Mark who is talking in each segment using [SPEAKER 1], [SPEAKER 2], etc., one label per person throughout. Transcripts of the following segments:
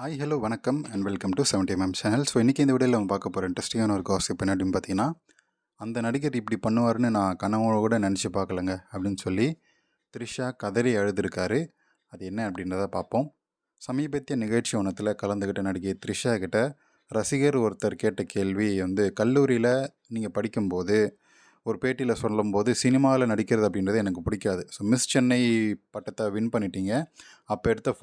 [SPEAKER 1] Hi hello வணக்கம் and welcome to 70mm channel. So இன்றைக்கி இந்த வீடியோவில் நம்ம பார்க்க போகிற இன்ட்ரெஸ்டிங்கான ஒரு காசிப் என்ன அப்படின்னு பார்த்தீங்கன்னா, அந்த நடிகர் இப்படி பண்ணுவார்னு நான் கனவோட கூட நினச்சி பார்க்கலங்க அப்படின்னு சொல்லி த்ரிஷா கதறி அழுதுருக்காரு. அது என்ன அப்படின்றத பார்ப்போம். சமீபத்திய நிகழ்ச்சி ஒன்றத்தில் கலந்துக்கிட்ட நடிகை த்ரிஷா கிட்ட ரசிகர் ஒருத்தர் கேட்ட கேள்வி கல்லூரியில் நீங்கள் படிக்கும்போது ஒரு பேட்டியில் சொல்லும்போது சினிமாவில் நடிக்கிறது அப்படின்றது எனக்கு பிடிக்காது. ஸோ மிஸ் சென்னை பட்டத்தை வின் பண்ணிட்டீங்க. அப்போ எடுத்த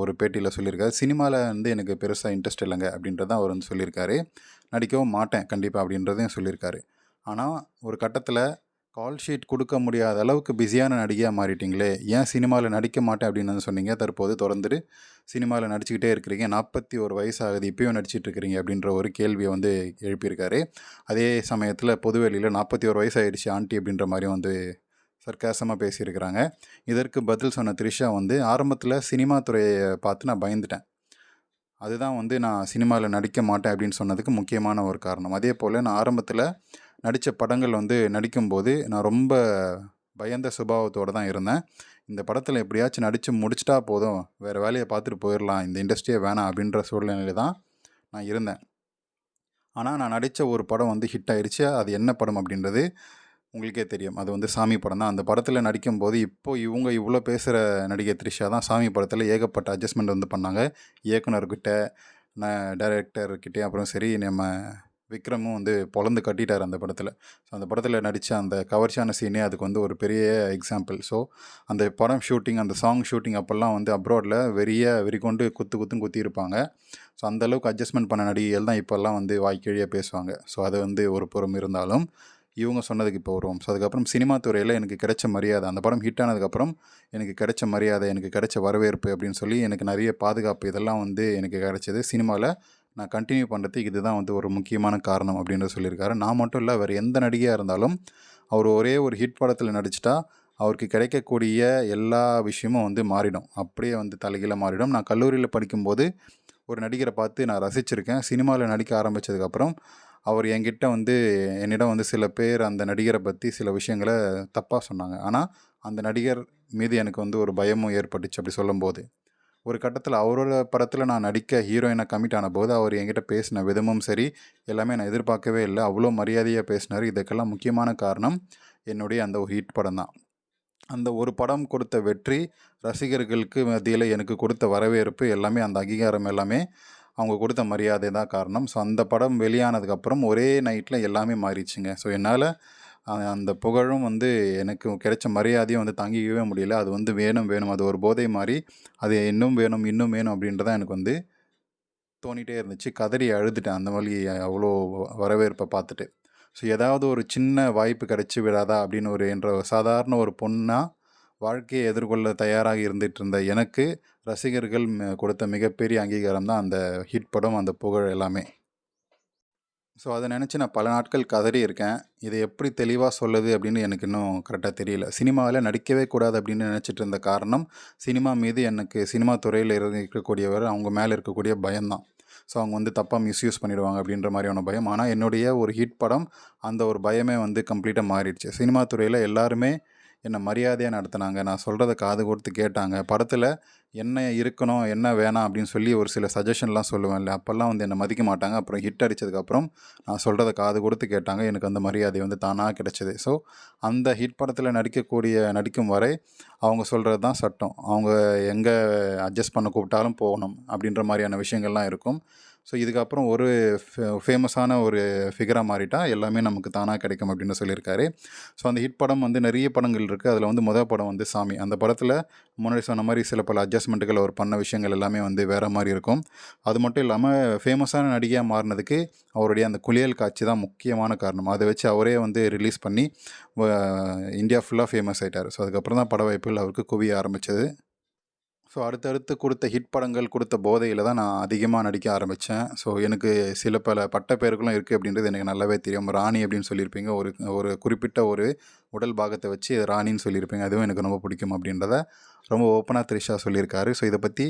[SPEAKER 1] ஒரு பேட்டியில் சொல்லியிருக்காரு, சினிமாவில் எனக்கு பெருசாக இன்ட்ரெஸ்ட் இல்லைங்க அப்படின்றத அவர் சொல்லியிருக்காரு. நடிக்கவும் மாட்டேன் கண்டிப்பாக அப்படின்றதையும் சொல்லியிருக்காரு. ஆனால் ஒரு கட்டத்தில் கால் ஷீட் கொடுக்க முடியாத அளவுக்கு பிஸியான நடிகையாக மாறிட்டீங்களே, ஏன் சினிமாவில் நடிக்க மாட்டேன் அப்படின்னு சொன்னீங்க, தற்போது தொடர்ந்துட்டு சினிமாவில் நடிச்சுக்கிட்டே இருக்கிறீங்க, 41 வயசு ஆகுது, இப்பயும் நடிச்சிட்டு இருக்கிறீங்க அப்படின்ற ஒரு கேள்வியை எழுப்பியிருக்காரு. அதே சமயத்தில் பொதுவெளியில் 41 வயசு ஆகிடுச்சு ஆண்டி அப்படின்ற மாதிரியும் சர்க்காசமாக பேசியிருக்கிறாங்க. இதற்கு பதில் சொன்ன த்ரிஷா ஆரம்பத்தில் சினிமா துறையை பார்த்து நான் பயந்துட்டேன். அதுதான் நான் சினிமாவில் நடிக்க மாட்டேன் அப்படின்னு சொன்னதுக்கு முக்கியமான ஒரு காரணம். அதே போல் நான் ஆரம்பத்தில் நடித்த படங்கள் நடிக்கும்போது நான் ரொம்ப பயந்த சுபாவத்தோடு தான் இருந்தேன். இந்த படத்தில் எப்படியாச்சும் நடித்து முடிச்சிட்டா போதும், வேறு வேலையை பார்த்துட்டு போயிடலாம், இந்த இண்டஸ்ட்ரியே வேணாம் அப்படின்ற சூழ்நிலையில் தான் நான் இருந்தேன். ஆனால் நான் நடித்த ஒரு படம் ஹிட் ஆயிடுச்சு. அது என்ன படம் அப்படின்றது உங்களுக்கே தெரியும். அது சாமி படம் தான். அந்த படத்தில் நடிக்கும்போது இவங்க இவ்வளோ பேசுகிற நடிகை த்ரிஷா தான் சாமி படத்தில் ஏகப்பட்ட அட்ஜஸ்ட்மெண்ட் பண்ணாங்க. இயக்குனர்கிட்ட, டைரக்டர்கிட்டே, அப்புறம் சரி நம்ம விக்ரமும் பொழந்து கட்டிட்டார் அந்த படத்தில். ஸோ அந்த படத்தில் நடித்த அந்த கவர்ச்சியான சீனே அதுக்கு ஒரு பெரிய எக்ஸாம்பிள். ஸோ அந்த படம் ஷூட்டிங், அந்த சாங் ஷூட்டிங் அப்போல்லாம் அப்ராடில் வெறிகொண்டு குத்துன்னு குத்தியிருப்பாங்க. ஸோ அந்தளவுக்கு அட்ஜஸ்ட்மெண்ட் பண்ண நடிகைகள் தான் இப்போல்லாம் வாய்க்கிழியாக பேசுவாங்க. ஸோ அது ஒரு புறம் இருந்தாலும் இவங்க சொன்னதுக்கு இப்போ வருவோம். ஸோ அதுக்கப்புறம் சினிமா துறையில் எனக்கு கிடைச்ச மரியாதை, அந்த படம் ஹிட் ஆனதுக்கப்புறம் எனக்கு கிடைச்ச மரியாதை, எனக்கு கிடைச்ச வரவேற்பு அப்படின்னு சொல்லி எனக்கு நிறைய பாதுகாப்பு இதெல்லாம் எனக்கு கிடைச்சது. சினிமாவில் நான் கண்டினியூ பண்ணுறதுக்கு இதுதான் ஒரு முக்கியமான காரணம் அப்படின்றத சொல்லியிருக்காரு. நான் மட்டும் இல்லை, வேறு எந்த நடிகையாக இருந்தாலும் அவர் ஒரே ஒரு ஹிட் படத்தில் நடிச்சிட்டா அவருக்கு கிடைக்கக்கூடிய எல்லா விஷயமும் மாறிடும். அப்படியே தலைகீழ மாறிடும். நான் கல்லூரியில் படிக்கும்போது ஒரு நடிகரை பார்த்து நான் ரசிச்சிருக்கேன். சினிமாவில் நடிக்க ஆரம்பித்ததுக்கப்புறம் அவர் என்கிட்ட என்னிடம் சில பேர் அந்த நடிகரை பற்றி சில விஷயங்களை தப்பாக சொன்னாங்க. ஆனால் அந்த நடிகர் மீது எனக்கு ஒரு பயமும் ஏற்பட்டுச்சு. அப்படி சொல்லும்போது ஒரு கட்டத்தில் அவரோட படத்தில் நான் நடிக்க ஹீரோயினை கமிட் ஆன போது அவர் என்கிட்ட பேசின விதமும் சரி, எல்லாமே நான் எதிர்பார்க்கவே இல்லை. அவ்வளோ மரியாதையாக பேசினார். இதுக்கெல்லாம் முக்கியமான காரணம் என்னுடைய அந்த ஒரு ஹிட் படம் தான். அந்த ஒரு படம் கொடுத்த வெற்றி, ரசிகர்களுக்கு மத்தியில் எனக்கு கொடுத்த வரவேற்பு எல்லாமே, அந்த அங்கீகாரம் எல்லாமே அவங்க கொடுத்த மரியாதை தான் காரணம். ஸோ அந்த படம் வெளியானதுக்கப்புறம் ஒரே நைட்டில் எல்லாமே மாறிடுச்சுங்க. ஸோ என்னால் அந்த புகழும் எனக்கு கிடைச்ச மரியாதையும் தாங்கிக்கவே முடியல. அது வேணும், அது ஒரு போதை மாறி அது இன்னும் வேணும் அப்படின்றதான் எனக்கு தோணிகிட்டே இருந்துச்சு. கதறி அழுதுட்டேன் அந்த மாதிரி அவ்வளோ வரவேற்பை பார்த்துட்டு. ஸோ ஏதாவது ஒரு சின்ன வாய்ப்பு கிடைச்சி விடாதா அப்படின்னு என்ற சாதாரண ஒரு பொண்ணாக வாழ்க்கையை எதிர்கொள்ள தயாராக இருந்துகிட்டு இருந்த எனக்கு ரசிகர்கள் கொடுத்த மிகப்பெரிய அங்கீகாரம் தான் அந்த ஹிட் படம், அந்த புகழ் எல்லாமே. ஸோ அதை நினச்சி நான் பல நாட்கள் கதறி இருக்கேன். இதை எப்படி தெளிவாக சொல்லுது அப்படின்னு எனக்கு இன்னும் கரெக்டாக தெரியல. சினிமாவில் நடிக்கவே கூடாது அப்படின்னு நினச்சிட்டு இருந்த காரணம், சினிமா மீது எனக்கு சினிமா துறையில் இருக்கக்கூடியவர் அவங்க மேலே இருக்கக்கூடிய பயம்தான். ஸோ அவங்க தப்பாக மிஸ்யூஸ் பண்ணிடுவாங்க அப்படின்ற மாதிரியான பயம். ஆனால் என்னுடைய ஒரு ஹிட் படம் அந்த ஒரு பயமே கம்ப்ளீட்டாக மாறிடுச்சு. சினிமா துறையில் எல்லாருமே என்னை மரியாதையாக நடத்தினாங்க. நான் சொல்கிறத காது கொடுத்து கேட்டாங்க. படத்தில் என்ன இருக்கணும், என்ன வேணாம் அப்படின்னு சொல்லி ஒரு சில சஜஷன்லாம் சொல்லுவேன்ல, அப்போல்லாம் என்னை மதிக்க மாட்டாங்க. அப்புறம் ஹிட் அடித்ததுக்கப்புறம் நான் சொல்கிறத காது கொடுத்து கேட்டாங்க. எனக்கு அந்த மரியாதை தானாக கிடச்சிது. ஸோ அந்த ஹிட் படத்தில் நடிக்கும் வரை அவங்க சொல்கிறது தான் சட்டம். அவங்க எங்கே அட்ஜஸ்ட் பண்ண கூப்பிட்டாலும் போகணும் அப்படின்ற மாதிரியான விஷயங்கள்லாம் இருக்கும். ஸோ இதுக்கப்புறம் ஒரு ஃபேமஸான ஒரு ஃபிகராக மாறிட்டா எல்லாமே நமக்கு தானாக கிடைக்கும் அப்படின்னு சொல்லியிருக்காரு. ஸோ அந்த ஹிட் படம் நிறைய படங்கள் இருக்குது. அதில் முதல் படம் சாமி. அந்த படத்தில் முன்னாடி சொன்ன மாதிரி சில பல அட்ஜஸ்ட்மெண்ட்டுகள் அவர் பண்ண விஷயங்கள் எல்லாமே வேறு மாதிரி இருக்கும். அது மட்டும் இல்லாமல் ஃபேமஸான நடிகையாக மாறினதுக்கு அவருடைய அந்த குளியல் காட்சி தான் முக்கியமான காரணம். அதை வச்சு அவரே ரிலீஸ் பண்ணி இந்தியா ஃபுல்லாக ஃபேமஸ் ஆகிட்டார். ஸோ அதுக்கப்புறம் தான் பட வாய்ப்புகள் அவருக்கு குவிய ஆரம்பித்தது. ஸோ அடுத்தடுத்து கொடுத்த ஹிட் படங்கள் கொடுத்த போதையில் தான் நான் அதிகமாக நடிக்க ஆரம்பித்தேன். ஸோ எனக்கு சில பல பட்ட பெயர்களும் இருக்குது அப்படின்றது எனக்கு நல்லாவே தெரியும். ராணி அப்படின்னு சொல்லியிருப்பீங்க. ஒரு குறிப்பிட்ட ஒரு உடல் பாகத்தை வச்சு ராணின்னு சொல்லியிருப்பீங்க. அதுவும் எனக்கு ரொம்ப பிடிக்கும் அப்படின்றத ரொம்ப ஓப்பனாக த்ரிஷா சொல்லியிருக்காரு. ஸோ இதை பற்றி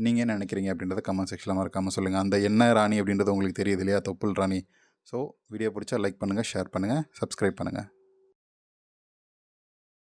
[SPEAKER 1] நீங்கள் என்ன நினைக்கிறீங்க அப்படின்றத கமெண்ட் செக்ஷனில் மறக்காமல் சொல்லுங்கள். அந்த என்ன ராணி அப்படின்றது உங்களுக்கு தெரியுது இல்லையா, தொப்புள் ராணி. ஸோ வீடியோ பிடிச்சா லைக் பண்ணுங்கள், ஷேர் பண்ணுங்கள், சப்ஸ்கிரைப் பண்ணுங்கள்.